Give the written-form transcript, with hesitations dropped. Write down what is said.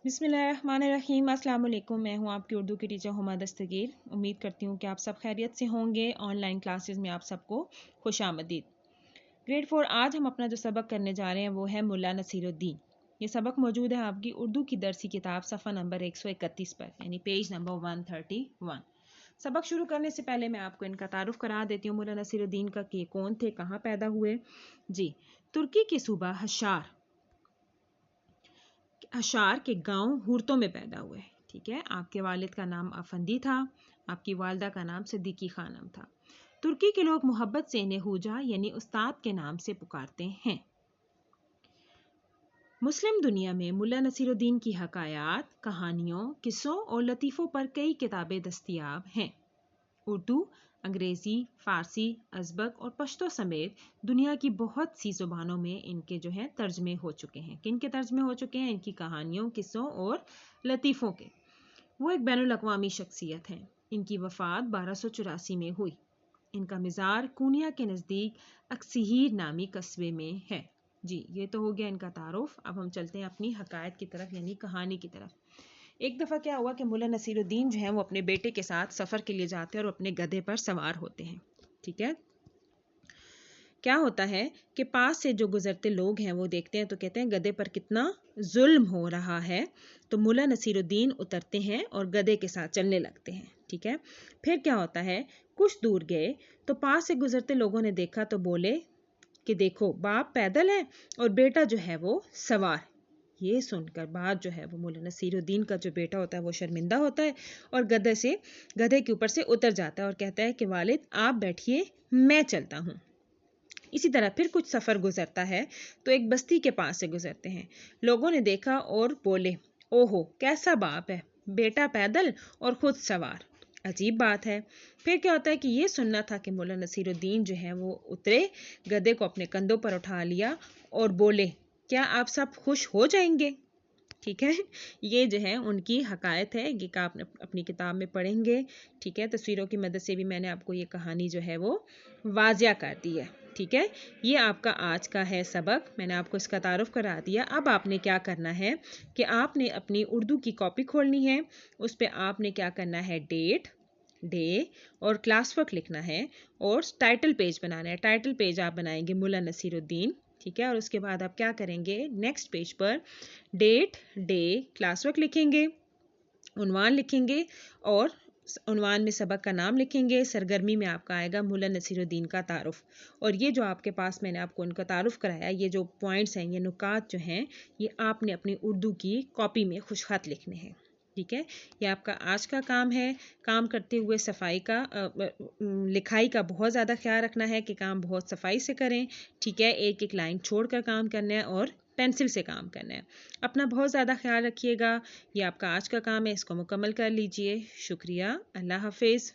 बिस्मिल्लाहिर्रहमानिर्रहीम। अस्सलाम वालेकुम। मैं हूं आपकी उर्दू की टीचर हुमा दस्तगीर। उम्मीद करती हूं कि आप सब खैरियत से होंगे। ऑनलाइन क्लासेस में आप सबको खुशामदीद। ग्रेड 4 आज हम अपना जो सबक करने जा रहे हैं वो है मुल्ला नसीरुद्दीन। ये सबक मौजूद है आपकी उर्दू की दरसी किताब सफ़ा नंबर 131 पर, यानी पेज नंबर 131। सबक शुरू करने से पहले मैं आपको इनका तारुफ करा देती हूँ मुल्ला नसीरुद्दीन का कि कौन थे, कहाँ पैदा हुए। जी, तुर्की के सूबा हशार के गांव हुर्तो में पैदा हुए। ठीक है, आपके वालिद का नाम अफंदी था, आपकी वालदा का नाम सिद्दीकी खानम था। तुर्की के लोग मोहब्बत से इन्हें हुजा यानी उस्ताद के नाम से पुकारते हैं। मुस्लिम दुनिया में मुल्ला नसीरुद्दीन की हकायात, कहानियों, किस्सों और लतीफ़ों पर कई किताबें दस्तयाब हैं। उर्दू, अंग्रेज़ी, फ़ारसी, अज़बक और पश्तो समेत दुनिया की बहुत सी ज़ुबानों में इनके जो हैं तर्जमे हो चुके हैं। किन के तर्जमे हो चुके हैं? इनकी कहानियों, किस्सों और लतीफ़ों के। वो एक बैनुल-अक़वामी शख्सियत हैं। इनकी वफ़ात 1284 में हुई। इनका मज़ार कूनिया के नज़दीक अक्सीहीर नामी कस्बे में है। जी, ये तो हो गया इनका तारुफ। अब हम चलते हैं अपनी हकायत की तरफ, यानी कहानी की तरफ। एक दफ़ा क्या हुआ कि मुल्ला नसीरुद्दीन जो है वो अपने बेटे के साथ सफ़र के लिए जाते हैं और अपने गधे पर सवार होते हैं। ठीक है, क्या होता है कि पास से जो गुजरते लोग हैं वो देखते हैं तो कहते हैं गधे पर कितना जुल्म हो रहा है। तो मुल्ला नसीरुद्दीन उतरते हैं और गधे के साथ चलने लगते हैं। ठीक है, फिर क्या होता है, कुछ दूर गए तो पास से गुजरते लोगों ने देखा तो बोले कि देखो, बाप पैदल है और बेटा जो है वो सवार। ये सुनकर बात जो है वो मुल्ला नसीरुद्दीन का जो बेटा होता है वो शर्मिंदा होता है और गधे के ऊपर से उतर जाता है और कहता है कि वालिद आप बैठिए, मैं चलता हूँ। इसी तरह फिर कुछ सफ़र गुजरता है तो एक बस्ती के पास से गुजरते हैं। लोगों ने देखा और बोले, ओहो कैसा बाप है, बेटा पैदल और खुद सवार, अजीब बात है। फिर क्या होता है कि ये सुनना था कि मुल्ला नसीरुद्दीन जो है वो उतरे, गधे को अपने कंधों पर उठा लिया और बोले, क्या आप सब खुश हो जाएंगे? ठीक है, ये जो है उनकी हकायत है, ये आप अपनी किताब में पढ़ेंगे। ठीक है, तस्वीरों की मदद से भी मैंने आपको ये कहानी जो है वो वाज़िया कर दी है। ठीक है, ये आपका आज का है सबक। मैंने आपको इसका तारुफ करा दिया। अब आपने क्या करना है कि आपने अपनी उर्दू की कॉपी खोलनी है। उस पर आपने क्या करना है, डेट, डे और क्लास वर्क लिखना है और टाइटल पेज बनाना है। टाइटल पेज आप बनाएंगे मुल्ला नसीरुद्दीन। ठीक है, और उसके बाद आप क्या करेंगे, नेक्स्ट पेज पर डेट, डे, क्लास वर्क लिखेंगे, उन्वान लिखेंगे और उन्वान में सबक का नाम लिखेंगे। सरगर्मी में आपका आएगा मुल्ला नसीरुद्दीन का तारुफ। और ये जो आपके पास मैंने आपको उनका तारुफ कराया, ये जो पॉइंट्स हैं, ये नुकात जो हैं, ये आपने अपनी उर्दू की कॉपी में खुशखत लिखने हैं। ठीक है, ये आपका आज का काम है। काम करते हुए लिखाई का बहुत ज़्यादा ख्याल रखना है कि काम बहुत सफाई से करें। ठीक है, एक एक लाइन छोड़कर काम करना है और पेंसिल से काम करना है। अपना बहुत ज़्यादा ख्याल रखिएगा। ये आपका आज का काम है, इसको मुकम्मल कर लीजिए। शुक्रिया, अल्लाह हाफिज़।